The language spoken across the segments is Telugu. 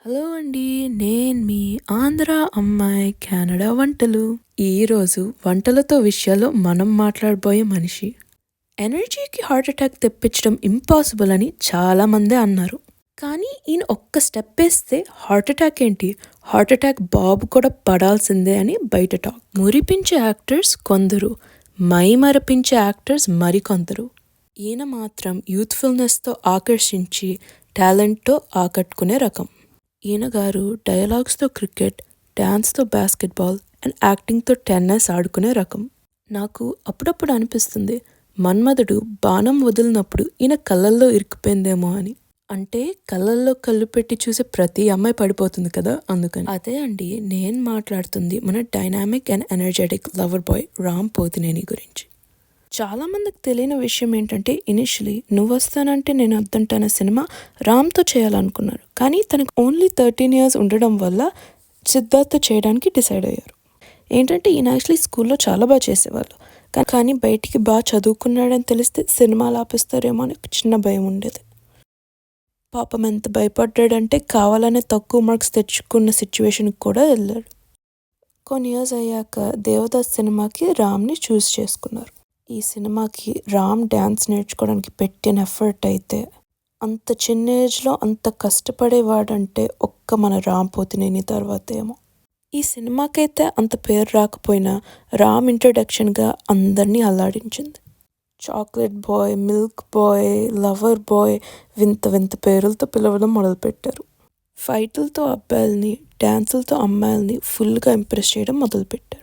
హలో అండి. నేను మీ ఆంధ్ర అమ్మాయి కెనడా వంటలు. ఈరోజు వంటలతో విషయాల్లో మనం మాట్లాడబోయే మనిషి. ఎనర్జీకి హార్ట్ అటాక్ తెప్పించడం ఇంపాసిబుల్ అని చాలామందే అన్నారు. కానీ ఈయన ఒక్క స్టెప్ వేస్తే హార్ట్ అటాక్ ఏంటి, హార్ట్ అటాక్ బాబు కూడా పడాల్సిందే అని బయట టాక్. మురిపించే యాక్టర్స్ కొందరు, మైమరపించే యాక్టర్స్ మరికొందరు. ఈయన మాత్రం యూత్ఫుల్నెస్తో ఆకర్షించి టాలెంట్తో ఆకట్టుకునే రకం. ఈయన గారు డైలాగ్స్తో క్రికెట్, డ్యాన్స్తో బాస్కెట్బాల్ అండ్ యాక్టింగ్తో టెన్నిస్ ఆడుకునే రకం. నాకు అప్పుడప్పుడు అనిపిస్తుంది మన్మధుడు బాణం వదిలినప్పుడు ఈయన కళ్ళల్లో ఇరుక్కుపోయిందేమో అని. అంటే కళ్ళల్లో కళ్ళు పెట్టి చూసే ప్రతి అమ్మాయి పడిపోతుంది కదా, అందుకని. అదే అండి నేను మాట్లాడుతుంది మన dynamic and energetic lover boy Ram Pothineni గురించి. చాలామందికి తెలియని విషయం ఏంటంటే ఇనిషియలీ నువ్వు వస్తానంటే నేను వద్దంటాన సినిమా రామ్తో చేయాలనుకున్నారు. కానీ తనకు ఓన్లీ 13 years ఉండడం వల్ల సిద్ధార్థ్ చేయడానికి డిసైడ్ అయ్యారు. ఏంటంటే ఈయన యాక్చువల్లీ స్కూల్లో చాలా బాగా చేసేవాళ్ళు, కానీ బయటికి బాగా చదువుకున్నాడని తెలిస్తే సినిమాలు ఆపిస్తారేమో అని చిన్న భయం ఉండేది. పాపం ఎంత భయపడ్డాడంటే కావాలనే తక్కువ మార్క్స్ తెచ్చుకున్న సిచ్యువేషన్కి కూడా వెళ్ళాడు. కొన్ని ఇయర్స్ అయ్యాక దేవదాస్ సినిమాకి రామ్ని చూస్ చేసుకున్నారు. ఈ సినిమాకి రామ్ డ్యాన్స్ నేర్చుకోవడానికి పెట్టిన ఎఫర్ట్ అయితే, అంత చిన్న ఏజ్లో అంత కష్టపడేవాడంటే ఒక్క మన రామ్ పోతినేని తర్వాత ఏమో. ఈ సినిమాకైతే అంత పేరు రాకపోయినా రామ్ ఇంట్రడక్షన్గా అందరినీ అల్లాడించింది. Chocolate boy, milk boy, lover boy, వింత వింత పేర్లతో పిలవడం మొదలుపెట్టారు. ఫైట్లతో అబ్బాయిల్ని, డ్యాన్సులతో అమ్మాయిల్ని ఫుల్గా ఇంప్రెస్ చేయడం మొదలుపెట్టారు.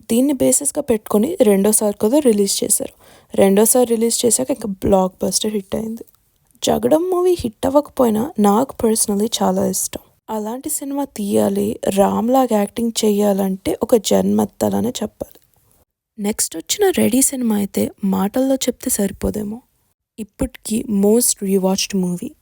దీన్ని బేసిస్గా పెట్టుకొని రెండోసారి కూడా రిలీజ్ చేశారు. రెండోసారి రిలీజ్ చేశాక ఇంకా బ్లాక్ బస్టర్ హిట్ అయింది. జగడం మూవీ హిట్ అవ్వకపోయినా నాకు పర్సనలీ చాలా ఇష్టం. అలాంటి సినిమా తీయాలి, రామ్ లాగా యాక్టింగ్ చేయాలంటే ఒక జన్మెత్తాలనే చెప్పాలి. నెక్స్ట్ వచ్చిన రెడీ సినిమా అయితే మాటల్లో చెప్తే సరిపోదేమో. ఇప్పటికీ మోస్ట్ రీవాచ్డ్ మూవీ.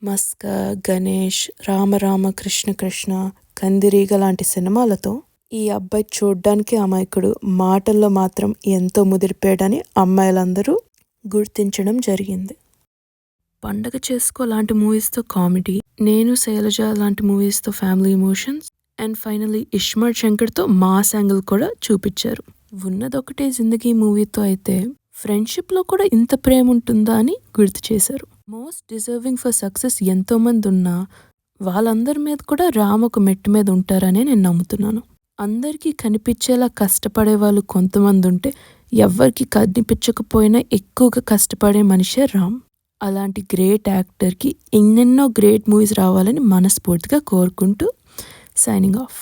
మస్కా, గణేష్, రామ కృష్ణ కృష్ణ, కందిరీగ లాంటి సినిమాలతో ఈ అబ్బాయి చూడ్డానికి అమాయకుడు, మాటల్లో మాత్రం ఎంతో ముదిరిపోయాడని అమ్మాయిలందరూ గుర్తించడం జరిగింది. పండగ చేసుకో లాంటి మూవీస్తో కామెడీ, నేను శైలజ లాంటి మూవీస్తో family emotions and finally iSmart శంకర్తో మాస్ యాంగిల్ కూడా చూపించారు. ఉన్నదొకటే జిందగీ మూవీతో అయితే ఫ్రెండ్షిప్లో కూడా ఇంత ప్రేమ ఉంటుందా అని గుర్తు చేశారు. మోస్ట్ డిజర్వింగ్ ఫర్ సక్సెస్ ఎంతోమంది ఉన్నా వాళ్ళందరి మీద కూడా రామ్ ఒక మెట్టు మీద ఉంటారని నేను నమ్ముతున్నాను. అందరికీ కనిపించేలా కష్టపడే వాళ్ళు కొంతమంది ఉంటే, ఎవ్వరికి కనిపించకపోయినా ఎక్కువగా కష్టపడే మనిషే రామ్. అలాంటి గ్రేట్ యాక్టర్కి ఎన్నెన్నో గ్రేట్ మూవీస్ రావాలని మనస్ఫూర్తిగా కోరుకుంటూ సైనింగ్ ఆఫ్.